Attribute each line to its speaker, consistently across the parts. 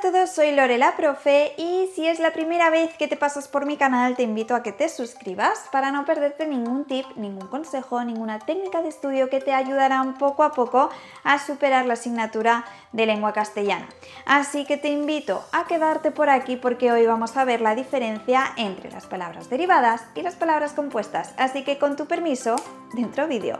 Speaker 1: a todos, soy Lore la profe y si es la primera vez que te pasas por mi canal te invito a que te suscribas para no perderte ningún tip, ningún consejo, ninguna técnica de estudio que te ayudarán poco a poco a superar la asignatura de lengua castellana. Así que te invito a quedarte por aquí porque hoy vamos a ver la diferencia entre las palabras derivadas y las palabras compuestas. Así que con tu permiso, dentro vídeo.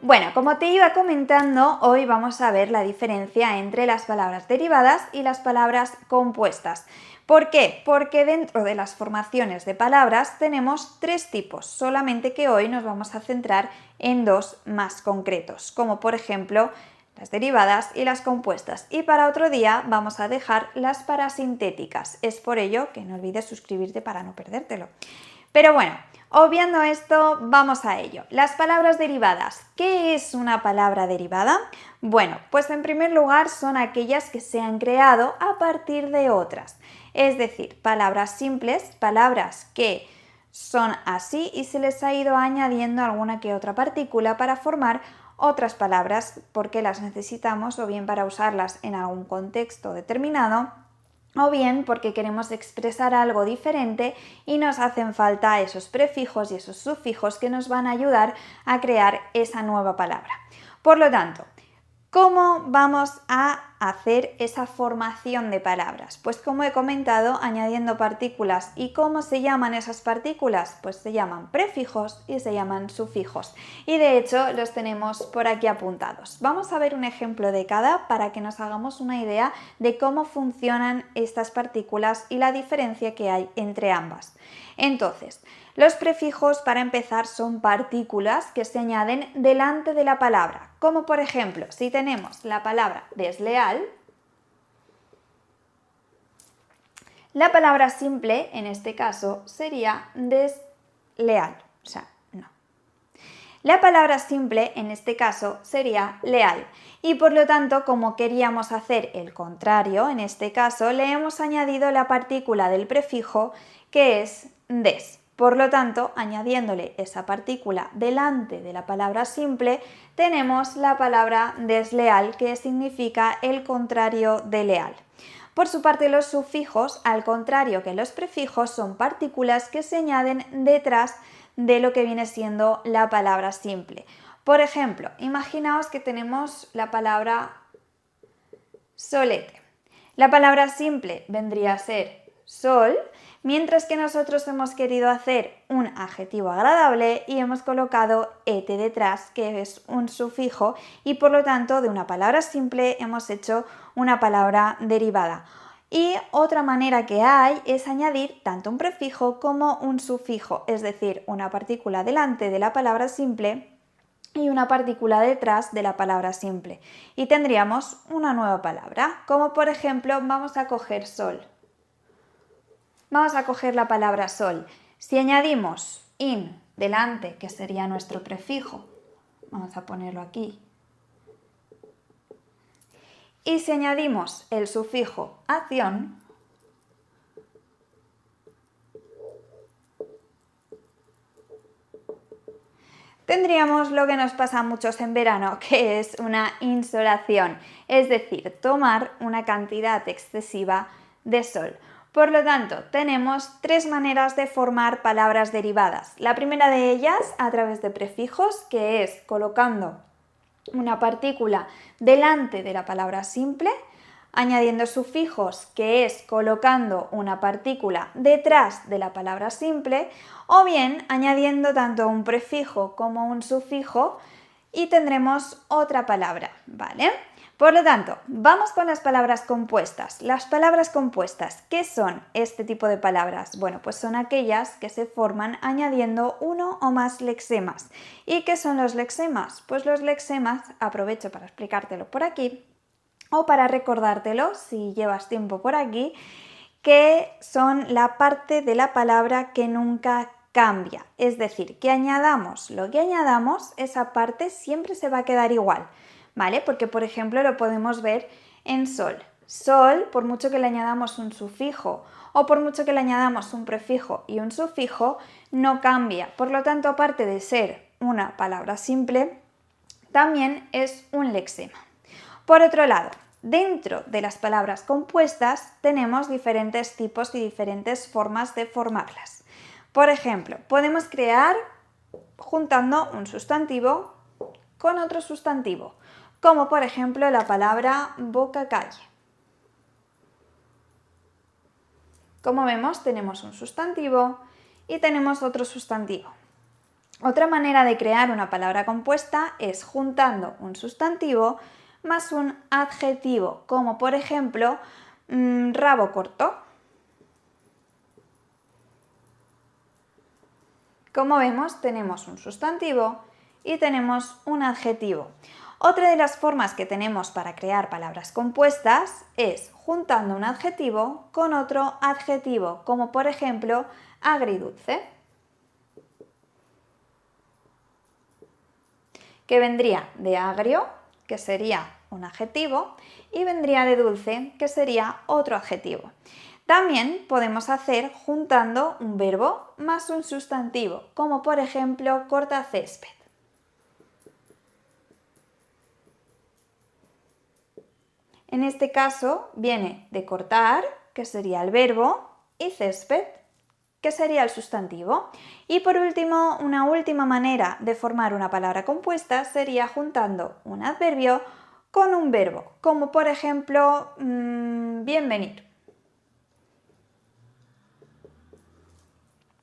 Speaker 1: Bueno, como te iba comentando, hoy vamos a ver la diferencia entre las palabras derivadas y las palabras compuestas. ¿Por qué? Porque dentro de las formaciones de palabras tenemos tres tipos, solamente que hoy nos vamos a centrar en dos más concretos, como por ejemplo las derivadas y las compuestas. Y para otro día vamos a dejar las parasintéticas. Es por ello que no olvides suscribirte para no perdértelo. Pero bueno, obviando esto, vamos a ello. Las palabras derivadas. ¿Qué es una palabra derivada? Bueno, pues en primer lugar son aquellas que se han creado a partir de otras. Es decir, palabras simples, palabras que son así y se les ha ido añadiendo alguna que otra partícula para formar otras palabras porque las necesitamos o bien para usarlas en algún contexto determinado o bien porque queremos expresar algo diferente y nos hacen falta esos prefijos y esos sufijos que nos van a ayudar a crear esa nueva palabra. Por lo tanto, ¿cómo vamos a hacer esa formación de palabras? Pues como he comentado, añadiendo partículas. ¿Y cómo se llaman esas partículas? Pues se llaman prefijos y se llaman sufijos. Y de hecho los tenemos por aquí apuntados. Vamos a ver un ejemplo de cada para que nos hagamos una idea de cómo funcionan estas partículas y la diferencia que hay entre ambas. Entonces, los prefijos, para empezar, son partículas que se añaden delante de la palabra, como por ejemplo, si tenemos la palabra desleal, la palabra simple, en este caso, sería desleal, o sea, no. La palabra simple, en este caso, sería leal. Y por lo tanto, como queríamos hacer el contrario, en este caso, le hemos añadido la partícula del prefijo que es des. Por lo tanto, añadiéndole esa partícula delante de la palabra simple, tenemos la palabra desleal, que significa el contrario de leal. Por su parte, los sufijos, al contrario que los prefijos, son partículas que se añaden detrás de lo que viene siendo la palabra simple. Por ejemplo, imaginaos que tenemos la palabra solete. La palabra simple vendría a ser sol, mientras que nosotros hemos querido hacer un adjetivo agradable y hemos colocado ete detrás, que es un sufijo, y por lo tanto de una palabra simple hemos hecho una palabra derivada. Y otra manera que hay es añadir tanto un prefijo como un sufijo, es decir, una partícula delante de la palabra simple y una partícula detrás de la palabra simple. Y tendríamos una nueva palabra, como por ejemplo vamos a coger sol. Vamos a coger la palabra sol. Si añadimos in delante, que sería nuestro prefijo, vamos a ponerlo aquí. Y si añadimos el sufijo acción, tendríamos lo que nos pasa a muchos en verano, que es una insolación, es decir, tomar una cantidad excesiva de sol. Por lo tanto, tenemos tres maneras de formar palabras derivadas. La primera de ellas a través de prefijos, que es colocando una partícula delante de la palabra simple, añadiendo sufijos, que es colocando una partícula detrás de la palabra simple, o bien añadiendo tanto un prefijo como un sufijo y tendremos otra palabra, ¿vale? Por lo tanto, vamos con las palabras compuestas. Las palabras compuestas, ¿qué son este tipo de palabras? Bueno, pues son aquellas que se forman añadiendo uno o más lexemas. ¿Y qué son los lexemas? Pues los lexemas, aprovecho para explicártelo por aquí, o para recordártelo si llevas tiempo por aquí, que son la parte de la palabra que nunca cambia. Es decir, que añadamos lo que añadamos, esa parte siempre se va a quedar igual, ¿vale? Porque, por ejemplo, lo podemos ver en sol. Sol, por mucho que le añadamos un sufijo o por mucho que le añadamos un prefijo y un sufijo, no cambia. Por lo tanto, aparte de ser una palabra simple, también es un lexema. Por otro lado, dentro de las palabras compuestas tenemos diferentes tipos y diferentes formas de formarlas. Por ejemplo, podemos crear juntando un sustantivo con otro sustantivo, como por ejemplo la palabra boca-calle. Como vemos, tenemos un sustantivo y tenemos otro sustantivo. Otra manera de crear una palabra compuesta es juntando un sustantivo más un adjetivo, como por ejemplo rabo corto. Como vemos, tenemos un sustantivo y tenemos un adjetivo. Otra de las formas que tenemos para crear palabras compuestas es juntando un adjetivo con otro adjetivo, como por ejemplo agridulce, que vendría de agrio, que sería un adjetivo, y vendría de dulce, que sería otro adjetivo. También podemos hacer juntando un verbo más un sustantivo, como por ejemplo cortacésped. En este caso viene de cortar, que sería el verbo, y césped, que sería el sustantivo. Y por último, una última manera de formar una palabra compuesta sería juntando un adverbio con un verbo, como por ejemplo bienvenir.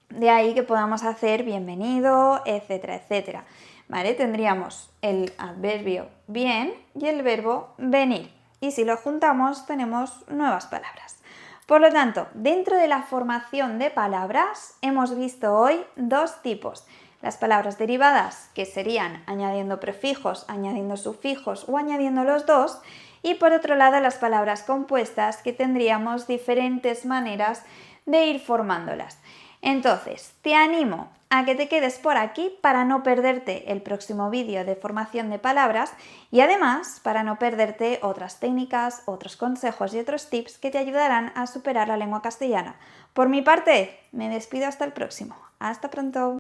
Speaker 1: De ahí que podamos hacer bienvenido, etcétera, etcétera. ¿Vale? Tendríamos el adverbio bien y el verbo venir. Y si lo juntamos tenemos nuevas palabras. Por lo tanto, dentro de la formación de palabras hemos visto hoy dos tipos. Las palabras derivadas, que serían añadiendo prefijos, añadiendo sufijos o añadiendo los dos. Y por otro lado, las palabras compuestas, que tendríamos diferentes maneras de ir formándolas. Entonces, te animo a que te quedes por aquí para no perderte el próximo vídeo de formación de palabras y además para no perderte otras técnicas, otros consejos y otros tips que te ayudarán a superar la lengua castellana. Por mi parte, me despido hasta el próximo. Hasta pronto.